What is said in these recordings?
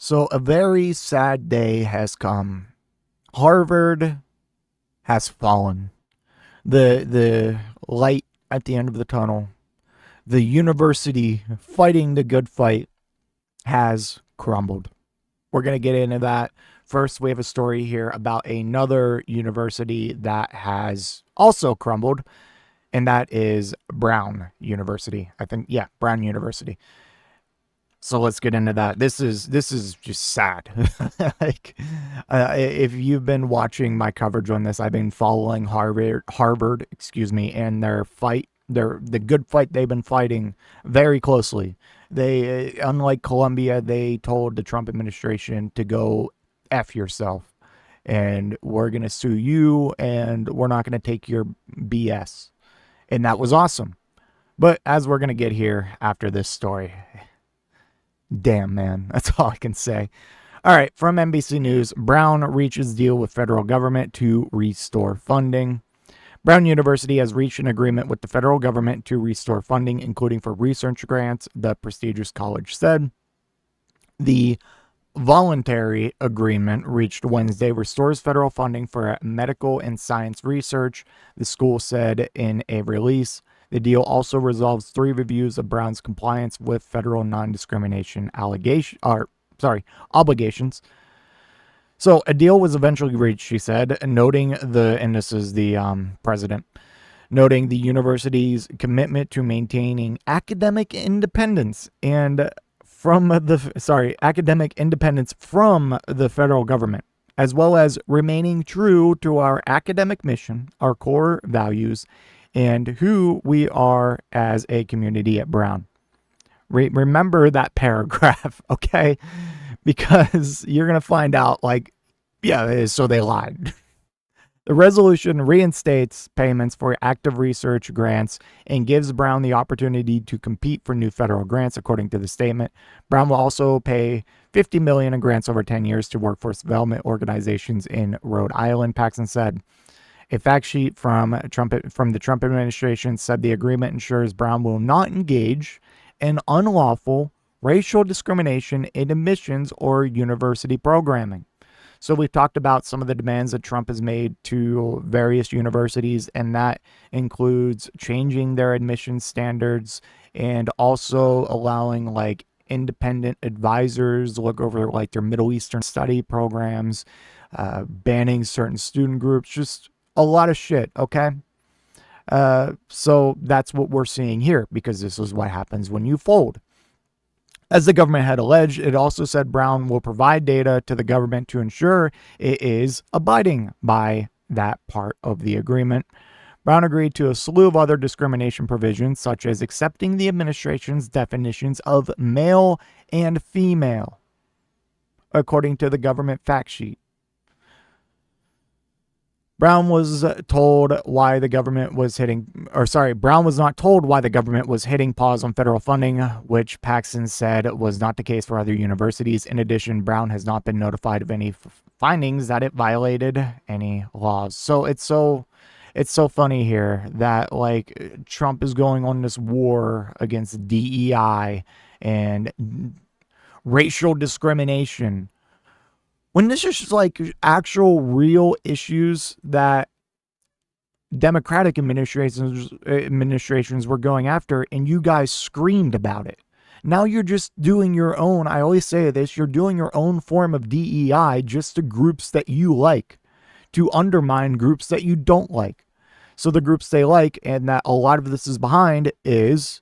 So a very sad day has come. Harvard has fallen. The light at the end of the tunnel, the university fighting the good fight has crumbled. We're going to get into that. First, we have a story here about another university that has also crumbled, and that is Brown University. I think, yeah, Brown University. So let's get into that. This is just sad. like, if you've been watching my coverage on this, I've been following Harvard, excuse me, and their fight, the good fight they've been fighting very closely. They, unlike Columbia, they told the Trump administration to go f yourself, and we're gonna sue you, and we're not gonna take your BS, and that was awesome. But as we're gonna get here after this story. Damn, man. That's all I can say. All right, from NBC News, Brown reaches deal with federal government to restore funding. Brown University has reached an agreement with the federal government to restore funding, including for research grants, the prestigious college said. The voluntary agreement reached Wednesday restores federal funding for medical and science research, the school said in a release. The deal also resolves 3 reviews of Brown's compliance with federal non-discrimination obligations. So a deal was eventually reached, she said, noting and this is the president, noting the university's commitment to maintaining academic independence from the federal government, as well as remaining true to our academic mission, our core values, and who we are as a community at Brown. Remember that paragraph, okay? Because you're going to find out, so they lied. The resolution reinstates payments for active research grants and gives Brown the opportunity to compete for new federal grants, according to the statement. Brown will also pay $50 million in grants over 10 years to workforce development organizations in Rhode Island, Paxson said. A fact sheet from the Trump administration said the agreement ensures Brown will not engage in unlawful racial discrimination in admissions or university programming. So we've talked about some of the demands that Trump has made to various universities, and that includes changing their admissions standards and also allowing independent advisors look over their Middle Eastern study programs, banning certain student groups, just a lot of shit, okay? So that's what we're seeing here, because this is what happens when you fold. As the government had alleged, it also said Brown will provide data to the government to ensure it is abiding by that part of the agreement. Brown agreed to a slew of other discrimination provisions, such as accepting the administration's definitions of male and female, according to the government fact sheet. Brown was told why the government was Brown was not told why the government was hitting pause on federal funding, which Paxson said was not the case for other universities. In addition, Brown has not been notified of any findings that it violated any laws. So it's so funny here that Trump is going on this war against DEI and racial discrimination, when this is just actual real issues that Democratic administrations were going after, and you guys screamed about it. Now you're just doing your own, I always say this, you're doing your own form of DEI just to groups that you like, to undermine groups that you don't like. So the groups they like, and that a lot of this is behind, is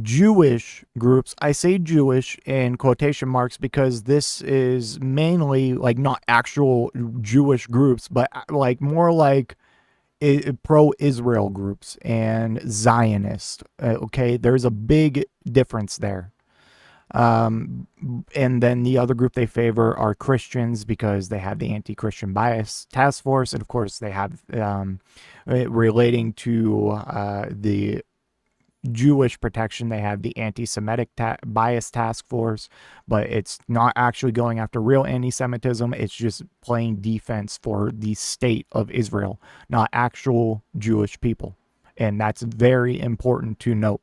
Jewish groups. I say Jewish in quotation marks because this is mainly not actual Jewish groups, but more pro-Israel groups and Zionist. Okay, there's a big difference there. And then the other group they favor are Christians because they have the anti-Christian bias task force, and of course they have relating to the Jewish protection, they have the anti-Semitic bias task force, but it's not actually going after real anti-Semitism. It's just playing defense for the state of Israel, not actual Jewish people. And that's very important to note.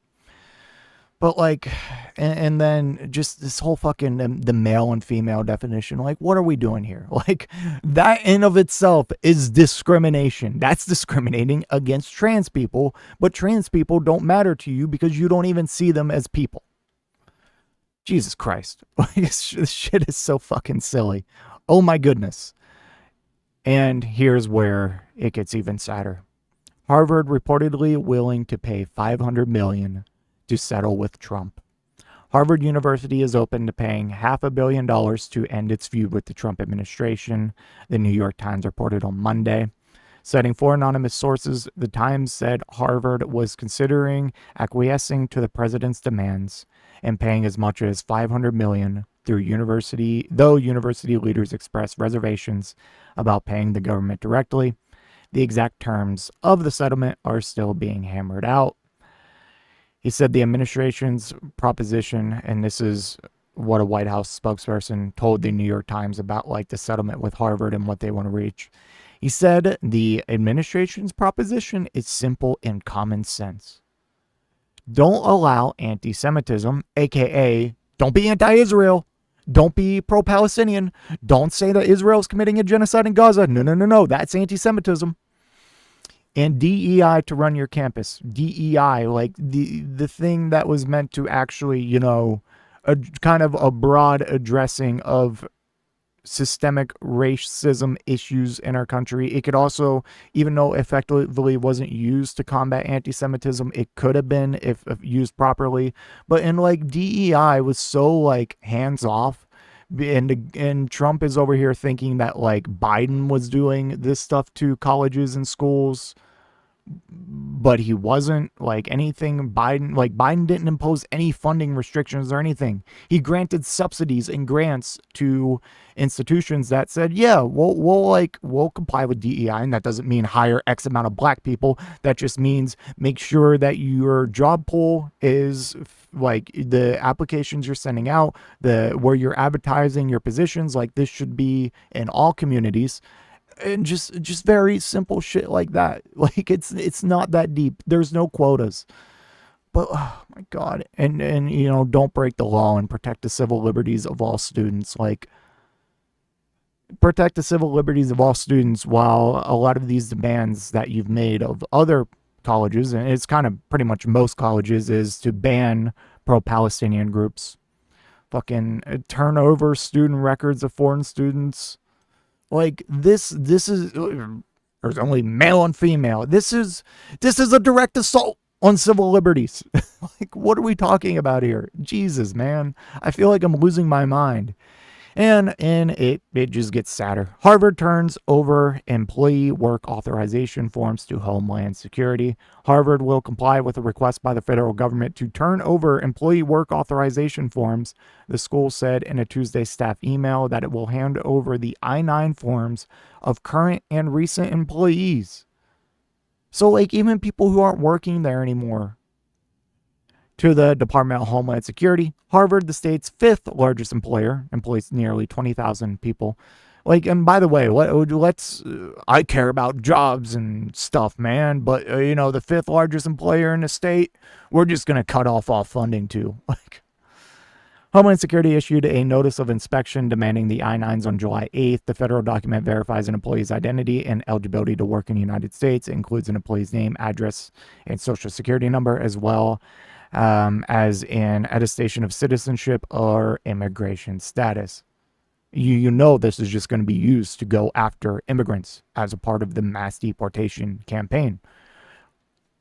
But like, and then just this whole fucking the male and female definition. Like, what are we doing here? Like, that in of itself is discrimination. That's discriminating against trans people, but trans people don't matter to you because you don't even see them as people. Jesus Christ. This shit is so fucking silly. Oh my goodness. And here's where it gets even sadder. Harvard reportedly willing to pay $500 million to settle with Trump. Harvard University is open to paying $500 million to end its feud with the Trump administration, the New York Times reported on Monday. Citing four anonymous sources, the Times said Harvard was considering acquiescing to the president's demands and paying as much as $500 million though university leaders expressed reservations about paying the government directly. The exact terms of the settlement are still being hammered out. He said the administration's proposition, and this is what a White House spokesperson told the New York Times about like the settlement with Harvard and what they want to reach. He said the administration's proposition is simple and common sense. Don't allow anti-Semitism, aka don't be anti-Israel. Don't be pro-Palestinian. Don't say that Israel is committing a genocide in Gaza. No. That's anti-Semitism. And DEI to run your campus. DEI, like the thing that was meant to actually, a kind of a broad addressing of systemic racism issues in our country. It could also, even though effectively wasn't used to combat anti-Semitism, it could have been if used properly. But in like DEI was so like hands off, and Trump is over here thinking that like Biden was doing this stuff to colleges and schools, but he wasn't. Like anything Biden didn't impose any funding restrictions or anything. He granted subsidies and grants to institutions that said, yeah, we'll comply with DEI, and that doesn't mean hire X amount of black people. That just means make sure that your job pool is like the applications you're sending out, where you're advertising your positions, like this should be in all communities. And just very simple shit like that. Like it's not that deep. There's no quotas. But oh my God. And don't break the law and protect the civil liberties of all students. Like protect the civil liberties of all students, while a lot of these demands that you've made of other colleges, and it's kind of pretty much most colleges, is to ban pro-Palestinian groups. Fucking turn over student records of foreign students. Like this is, there's only male and female. This is a direct assault on civil liberties. Like, what are we talking about here? Jesus, man. I feel like I'm losing my mind. And it just gets sadder. Harvard turns over employee work authorization forms to Homeland Security. Harvard will comply with a request by the federal government to turn over employee work authorization forms. The school said in a Tuesday staff email that it will hand over the I-9 forms of current and recent employees. So like even people who aren't working there anymore, to the Department of Homeland Security. Harvard, the state's fifth largest employer, employs nearly 20,000 people. Like, and by the way, I care about jobs and stuff, man, but, the fifth largest employer in the state, we're just going to cut off all funding too. Like, Homeland Security issued a notice of inspection demanding the I-9s on July 8th. The federal document verifies an employee's identity and eligibility to work in the United States. It includes an employee's name, address, and social security number, as well as an attestation of citizenship or immigration status. This is just going to be used to go after immigrants as a part of the mass deportation campaign.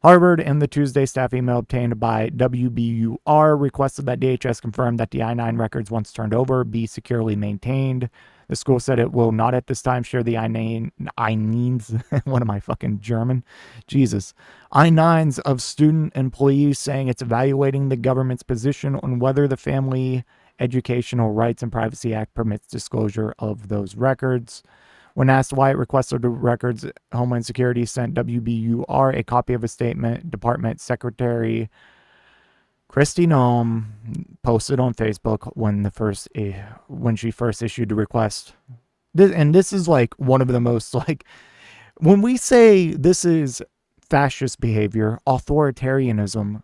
Harvard, in the Tuesday staff email obtained by WBUR, requested that DHS confirm that the I-9 records, once turned over, be securely maintained. The school said it will not at this time share the I-9s. What am I, fucking German? Jesus. I-9s of student employees, saying it's evaluating the government's position on whether the Family Educational Rights and Privacy Act permits disclosure of those records. When asked why it requested the records, Homeland Security sent WBUR a copy of a statement Department Secretary Kristi Noem posted on Facebook when she first issued the request. This is like one of the most, like, when we say this is fascist behavior, authoritarianism,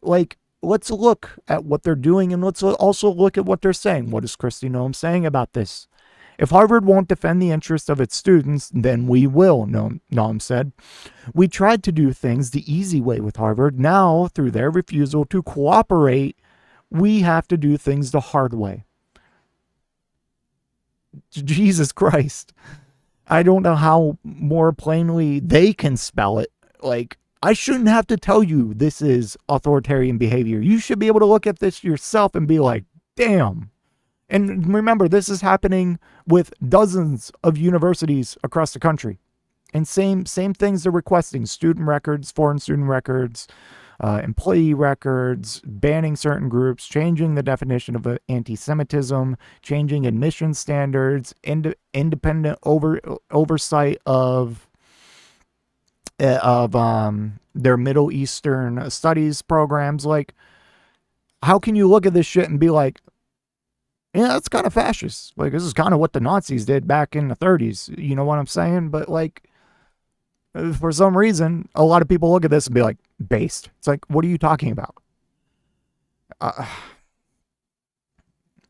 like let's look at what they're doing, and let's also look at what they're saying. What is Kristi Noem saying about this? If Harvard won't defend the interests of its students, then we will, Noem said. We tried to do things the easy way with Harvard. Now, through their refusal to cooperate, we have to do things the hard way. Jesus Christ. I don't know how more plainly they can spell it. Like, I shouldn't have to tell you this is authoritarian behavior. You should be able to look at this yourself and be like, damn. And remember, this is happening with dozens of universities across the country. And same things they're requesting: student records, foreign student records, employee records, banning certain groups, changing the definition of anti-Semitism, changing admission standards, independent oversight of their Middle Eastern studies programs. Like, how can you look at this shit and be like, yeah, that's kind of fascist. Like, this is kind of what the Nazis did back in the 30s. You know what I'm saying? But like, for some reason, a lot of people look at this and be like, based. It's like, what are you talking about?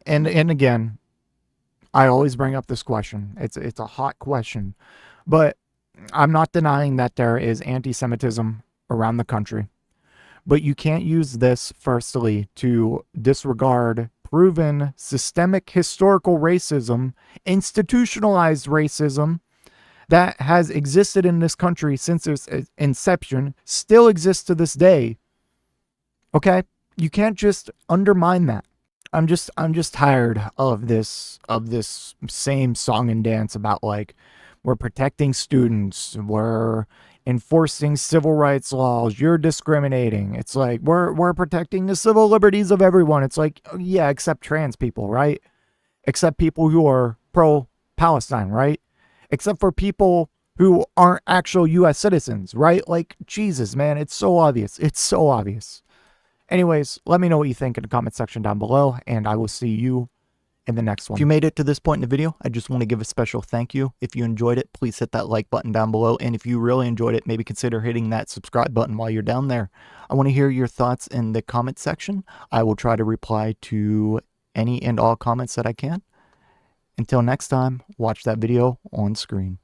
And again, I always bring up this question. It's a hot question, but I'm not denying that there is anti-Semitism around the country. But you can't use this, firstly, to disregard proven systemic historical racism, institutionalized racism that has existed in this country since its inception, still exists to this day. Okay? You can't just undermine that. I'm just tired of this same song and dance about like, we're protecting students, we're enforcing civil rights laws, you're discriminating. It's like, we're protecting the civil liberties of everyone. It's like, yeah, except trans people, right? Except people who are pro-Palestine, right? Except for people who aren't actual U.S. citizens, right? Like, Jesus, man, it's so obvious. It's so obvious. Anyways, let me know what you think in the comment section down below, and I will see you in the next one. If you made it to this point in the video, I just want to give a special thank you. If you enjoyed it, please hit that like button down below. And if you really enjoyed it, maybe consider hitting that subscribe button while you're down there. I want to hear your thoughts in the comment section. I will try to reply to any and all comments that I can. Until next time, watch that video on screen.